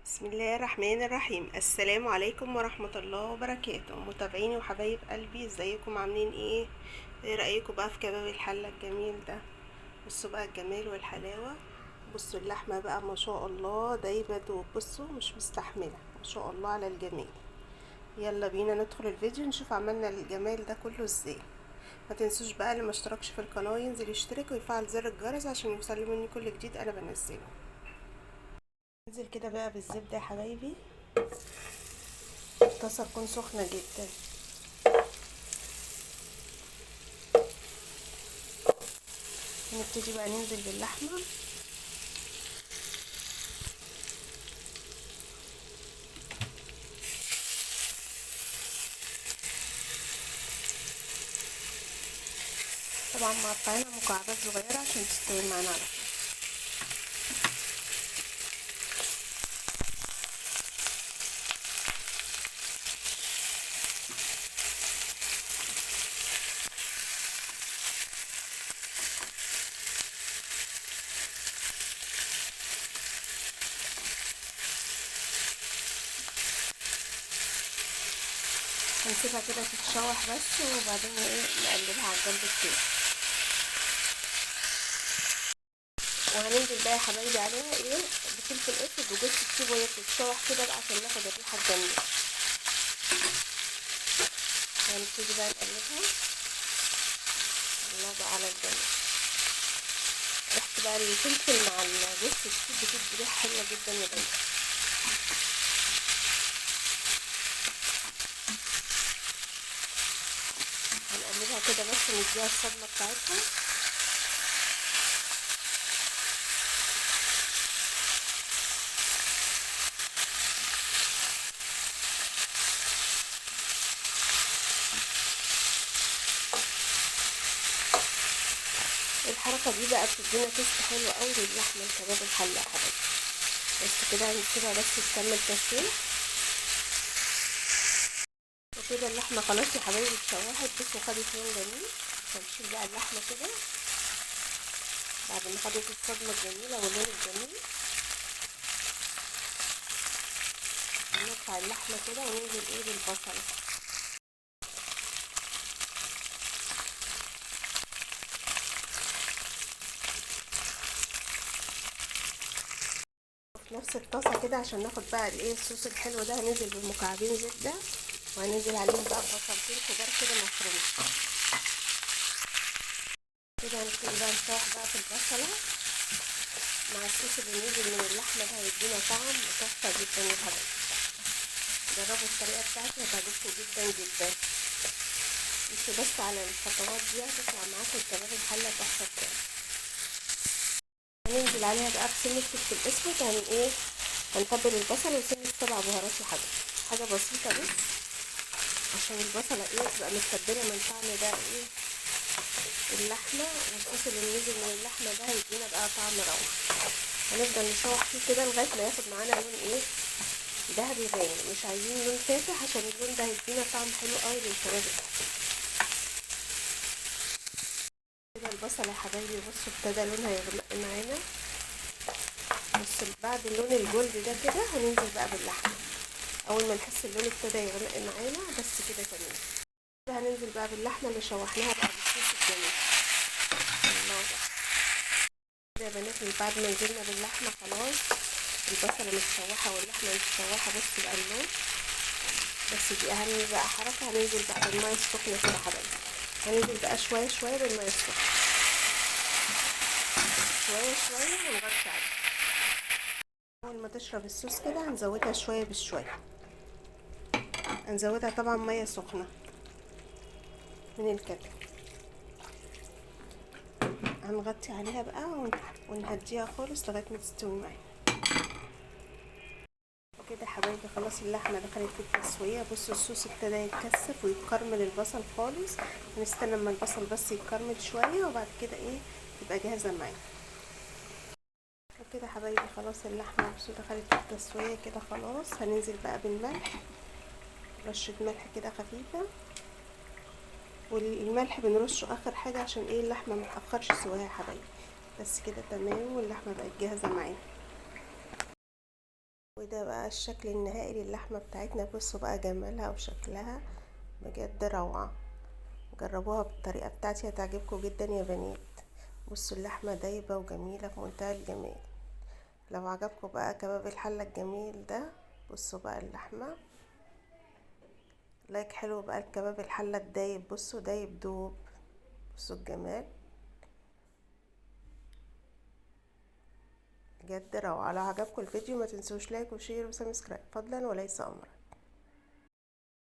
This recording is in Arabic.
بسم الله الرحمن الرحيم. السلام عليكم ورحمة الله وبركاته. متابعيني وحبايب قلبي، ازيكم؟ عاملين ايه رأيكم بقى في كباب الحلة الجميل ده؟ بصوا بقى الجمال والحلاوة. بصوا اللحمة بقى ما شاء الله دايبة دوب، بصوا مش مستحملة، ما شاء الله على الجمال. يلا بينا ندخل الفيديو نشوف عملنا الجمال ده كله ازاي. ما تنسوش بقى اللي ما اشتركش في القناة ينزل يشترك ويفعل زر الجرس عشان يوصل مني كل جديد انا بنزله. ننزل كده بقى بالزبدة يا حبايبي، الطاسة تكون سخنة جدا. نبتدي بقى ننزل باللحمة. طبعا مقطعينها مكعبات صغيرة عشان تستوي معانا على طول. هنسيبها كده تتشوح بس، وبعدين نقلبها على الجنب التاني. وهننزل بقى يا حبايبي عليها بفلفل اسود وجوز الطيب وهي بتتشوح كده بقى عشان ناخد الريحة الجميلة. هنبتدي بقى نقلبها. الله بقى على الجمال. ريحة بقى الفلفل مع جوز الطيب بتدي ريحة حلوة جدا يا بنتي. هنقلبها كده بس نديها الصدمة بتاعتها. الحركة دي بقى بتدينا تيست حلو قوي للحمة الكباب الحلة يا حبايبي. بس كده هنسيبها بس تكمل تسوية. وكده اللحمة خلاص يا حبايبي اتشوحت، بصوا خدت لون جميل. هنشيل بقى اللحمة كده بعد ما خدت الصدمة الجميلة واللون الجميل. هنقطع اللحمة كده وننزل بالبصل. في نفس الطاسة كده عشان ناخد بقى الصوص الحلو ده، هننزل بمكعبين زبدة، وهننزل عليهم بقى ببصلتين كبار كده مفرومين. كده هنبتدي بقى نشوح بقى في البصلة مع الصوص اللي نزل من اللحمة ده، هيدينا طعم تحفة جدا يا حبايبي. جربوا الطريقة بتاعتي هتعجبكم جدا جدا. مشوا بس على الخطوات دي هتطلع معاكم الكباب الحلة تحفة بجد. هننزل عليها بقى بسنة فلفل اسود. هنتبل البصل وسنة 7 بهارات يا حبايبي، حاجة بسيطة بس عشان البصلة تبقى متبلة من طعم ده اللحمة، والصوص اللي نزل من اللحمة ده هيدينا بقى طعم روعة. هنفضل نشوح فيه كده لغاية ما ياخد معانا لون دهبي غامق، مش عايزين لون فاتح عشان اللون ده هيدينا طعم حلو قوي للكباب ده. كده البصل يا حبايبي بصوا ابتدى لونها يغمق معانا. بصوا بعد اللون الجولد ده كده هننزل بقى باللحمة. اول ما نحس اللون ابتدى يغمق معانا بس كده تمام. كده هننزل بقى باللحمة اللي شوحناها بقى بالصوص الجميل. الله بقى كده يا بنات، من بعد ما نزلنا باللحمة خلاص البصلة متشوحة واللحمة متشوحة. بصوا بقى اللون. بس دي اهم بقى حركة. هننزل بقى بالمية السخنة كده يا حبايبي. هننزل بقى شوية شوية بالمية السخنة، شوية شوية ونغطي عليها. اول ما تشرب الصوص كده هنزودها شوية بشوية. هنزودها طبعا مية سخنة من الكتل. هنغطي عليها بقى ونهديها خالص لغاية ما تستوي معانا. وكده حبايبي خلاص اللحمة دخلت في التسوية. بصوا الصوص ابتدى يتكثف ويتكرمل البصل خالص. هنستنى اما البصل بس يتكرمل شوية وبعد كده تبقى جاهزة معانا. وكده حبايبي خلاص اللحمة بصوا دخلت في التسوية كده خلاص. هننزل بقى بالملح، رشة ملح كده خفيفة. والملح بنرشه اخر حاجة عشان اللحمة متأخرش سواها يا حبايبي. بس كده تمام، واللحمة بقت جاهزة معانا. وده بقى الشكل النهائي للحمة بتاعتنا. بصوا بقى جمالها وشكلها بجد روعة. جربوها بالطريقة بتاعتي هتعجبكم جدا يا بنات. بصوا اللحمة دايبة وجميلة في منتهى الجمال. لو عجبكم بقى كباب الحلة الجميل ده، بصوا بقى اللحمة لايك حلو بقى الكباب الحلة الدايب. بصوا دايب دوب. بصوا الجمال بجد روعة. لو عجبكم الفيديو ما تنسوش لايك وشير وسبسكرايب فضلا وليس امرا.